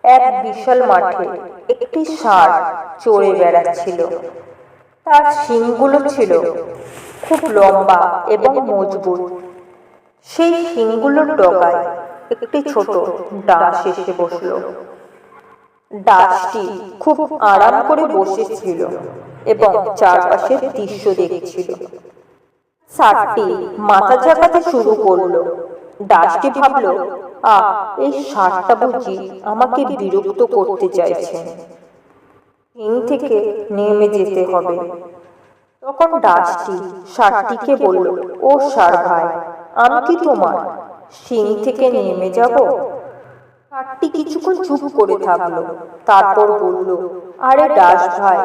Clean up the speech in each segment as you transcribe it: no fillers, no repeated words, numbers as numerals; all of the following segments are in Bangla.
এক বিশাল মাঠে একটি ষাঁড় চড়ে বেড়াচ্ছিল। তার শিংগুলো ছিল খুব লম্বা এবং মজবুত। সেই শিংগুলোর ডগায় একটি ছোট ডাঁশ এসে বসল। ডাঁশটি খুব আরাম করে বসেছিল এবং চারপাশের দৃশ্য দেখছিল। ষাঁড়টি মাথা ঝাঁকাতে শুরু করলো। ডাঁশটি ভাবল, এই ষাঁড়টা বুঝি আমাকে বিরক্ত করতে চাইছে, শিং থেকে নেমে যেতে হবে। তখন ডাঁশটি ষাঁড়টিকে বলল, ও ষাঁড় ভাই, আমি কি তোমার শিং থেকে নেমে যাব? ষাঁড়টি কিছুক্ষণ চুপ করে থাকলো, তারপর বলল, আরে ডাঁশ ভাই,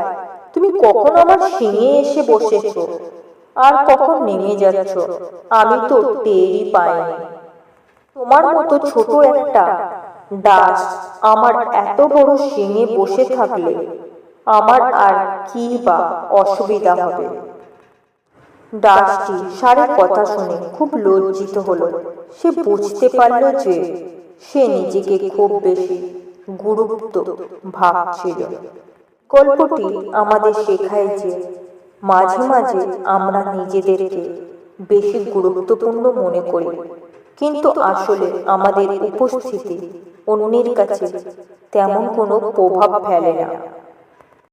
তুমি কখন আমার শিঙে এসে বসেছো আর কখন নেমে যাচ্ছ আমি তো টেরই পাইনি। তোমার মতো ছোট একটা ডাঁশ আমার এত বড় শিঙে বসে থাকলে আমার আর কি বা অসুবিধা হবে? ডাঁশটি ষাঁড়ের কথা শুনে খুব লজ্জিত হলো। সে বুঝতে পারল যে সে নিজেকে খুব বেশি গুরুত্ব ভাবছিল। গল্পটি আমাদের শেখায় যে মাঝে মাঝে আমরা নিজেদেরকে বেশি গুরুত্বপূর্ণ মনে করি, কিন্তু আসলে আমাদের উপস্থিতি অন্যের কাছে তেমন কোনো প্রভাব ফেলে না।